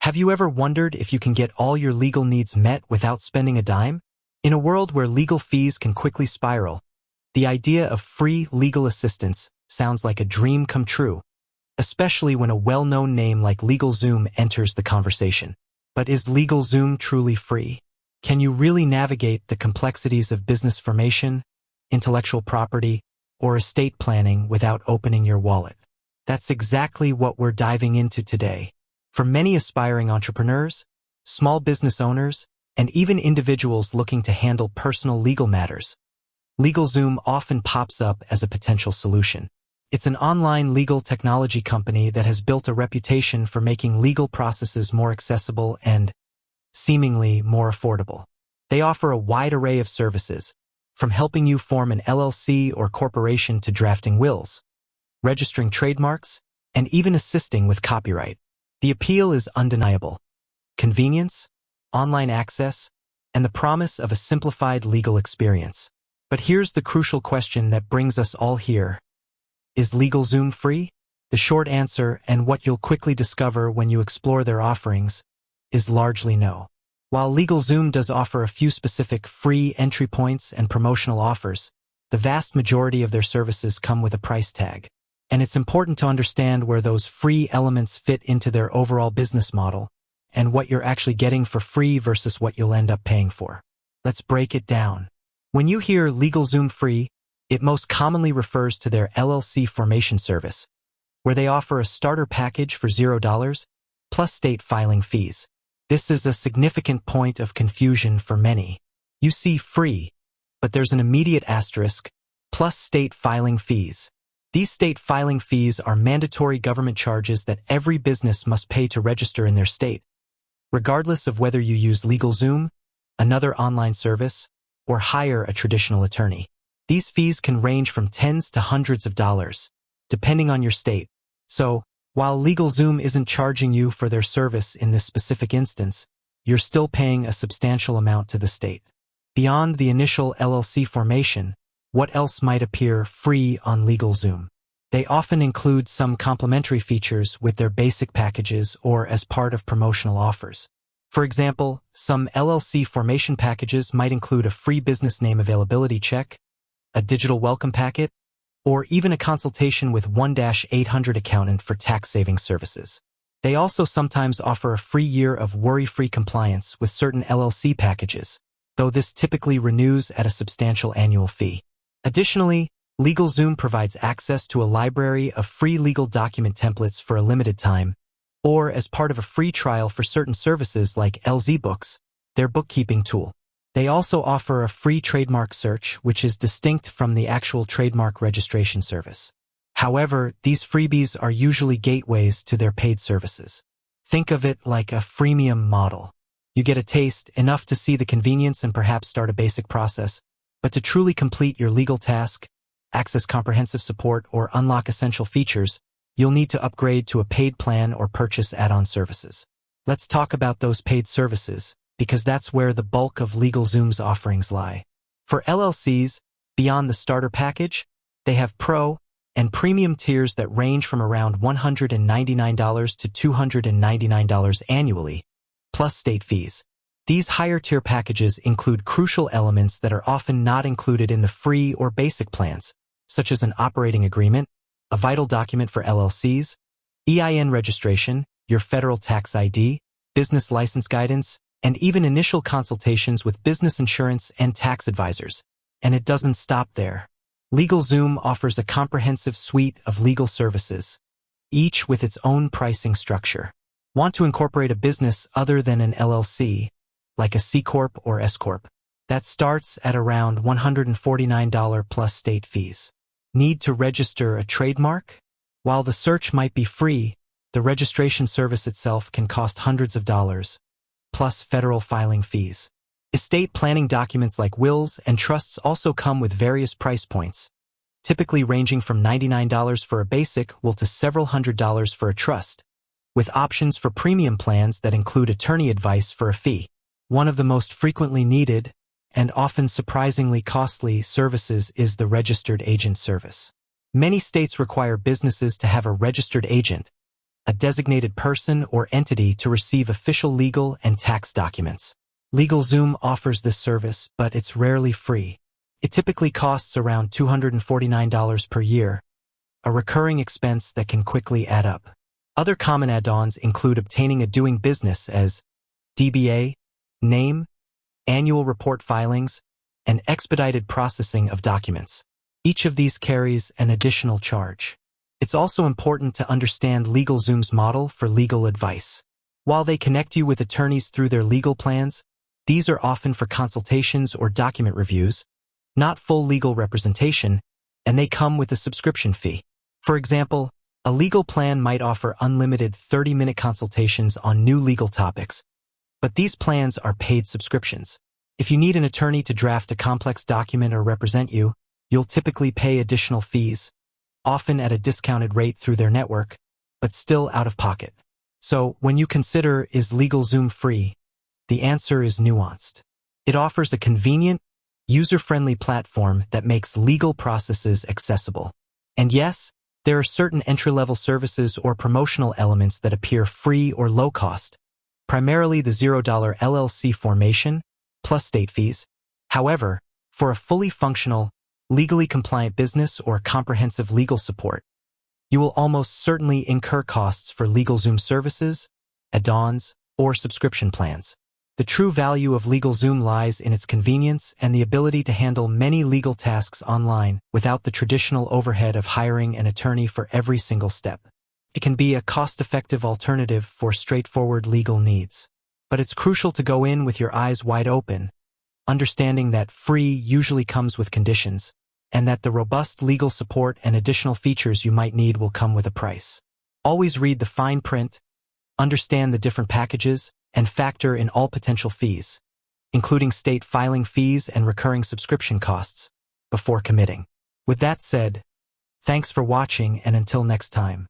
Have you ever wondered if you can get all your legal needs met without spending a dime? In a world where legal fees can quickly spiral, the idea of free legal assistance sounds like a dream come true, especially when a well-known name like LegalZoom enters the conversation. But is LegalZoom truly free? Can you really navigate the complexities of business formation, intellectual property, or estate planning without opening your wallet? That's exactly what we're diving into today. For many aspiring entrepreneurs, small business owners, and even individuals looking to handle personal legal matters, LegalZoom often pops up as a potential solution. It's an online legal technology company that has built a reputation for making legal processes more accessible and, seemingly, more affordable. They offer a wide array of services, from helping you form an LLC or corporation to drafting wills, registering trademarks, and even assisting with copyright. The appeal is undeniable: convenience, online access, and the promise of a simplified legal experience. But here's the crucial question that brings us all here. Is LegalZoom free? The short answer, and what you'll quickly discover when you explore their offerings, is largely no. While LegalZoom does offer a few specific free entry points and promotional offers, the vast majority of their services come with a price tag. And it's important to understand where those free elements fit into their overall business model and what you're actually getting for free versus what you'll end up paying for. Let's break it down. When you hear LegalZoom free, it most commonly refers to their LLC formation service, where they offer a starter package for $0 plus state filing fees. This is a significant point of confusion for many. You see free, but there's an immediate asterisk, plus state filing fees. These state filing fees are mandatory government charges that every business must pay to register in their state, regardless of whether you use LegalZoom, another online service, or hire a traditional attorney. These fees can range from tens to hundreds of dollars, depending on your state. So, while LegalZoom isn't charging you for their service in this specific instance, you're still paying a substantial amount to the state. Beyond the initial LLC formation, what else might appear free on LegalZoom? They often include some complimentary features with their basic packages or as part of promotional offers. For example, some LLC formation packages might include a free business name availability check, a digital welcome packet, or even a consultation with 1-800 accountant for tax saving services. They also sometimes offer a free year of worry-free compliance with certain LLC packages, though this typically renews at a substantial annual fee. Additionally, LegalZoom provides access to a library of free legal document templates for a limited time, or as part of a free trial for certain services like LZBooks, their bookkeeping tool. They also offer a free trademark search, which is distinct from the actual trademark registration service. However, these freebies are usually gateways to their paid services. Think of it like a freemium model. You get a taste, enough to see the convenience and perhaps start a basic process, but to truly complete your legal task, access comprehensive support, or unlock essential features, you'll need to upgrade to a paid plan or purchase add-on services. Let's talk about those paid services, because that's where the bulk of LegalZoom's offerings lie. For LLCs, beyond the starter package, they have pro and premium tiers that range from around $199 to $299 annually, plus state fees. These higher-tier packages include crucial elements that are often not included in the free or basic plans, such as an operating agreement, a vital document for LLCs, EIN registration, your federal tax ID, business license guidance, and even initial consultations with business insurance and tax advisors. And it doesn't stop there. LegalZoom offers a comprehensive suite of legal services, each with its own pricing structure. Want to incorporate a business other than an LLC, like a C Corp or S Corp? That starts at around $149 plus state fees. Need to register a trademark? While the search might be free, the registration service itself can cost hundreds of dollars, plus federal filing fees. Estate planning documents like wills and trusts also come with various price points, typically ranging from $99 for a basic will to several $100s for a trust, with options for premium plans that include attorney advice for a fee. One of the most frequently needed and often surprisingly costly services is the registered agent service. Many states require businesses to have a registered agent, a designated person or entity to receive official legal and tax documents. LegalZoom offers this service, but it's rarely free. It typically costs around $249 per year, a recurring expense that can quickly add up. Other common add-ons include obtaining a doing business as DBA, name, annual report filings, and expedited processing of documents. Each of these carries an additional charge. It's also important to understand LegalZoom's model for legal advice. While they connect you with attorneys through their legal plans, these are often for consultations or document reviews, not full legal representation, and they come with a subscription fee. For example, a legal plan might offer unlimited 30-minute consultations on new legal topics, but these plans are paid subscriptions. If you need an attorney to draft a complex document or represent you, you'll typically pay additional fees, often at a discounted rate through their network, but still out of pocket. So, when you consider, is LegalZoom free? The answer is nuanced. It offers a convenient, user-friendly platform that makes legal processes accessible. And yes, there are certain entry-level services or promotional elements that appear free or low cost, primarily the $0 LLC formation, plus state fees. However, for a fully functional, legally compliant business or comprehensive legal support, you will almost certainly incur costs for LegalZoom services, add-ons, or subscription plans. The true value of LegalZoom lies in its convenience and the ability to handle many legal tasks online without the traditional overhead of hiring an attorney for every single step. It can be a cost-effective alternative for straightforward legal needs. But it's crucial to go in with your eyes wide open, understanding that free usually comes with conditions, and that the robust legal support and additional features you might need will come with a price. Always read the fine print, understand the different packages, and factor in all potential fees, including state filing fees and recurring subscription costs, before committing. With that said, thanks for watching, and until next time.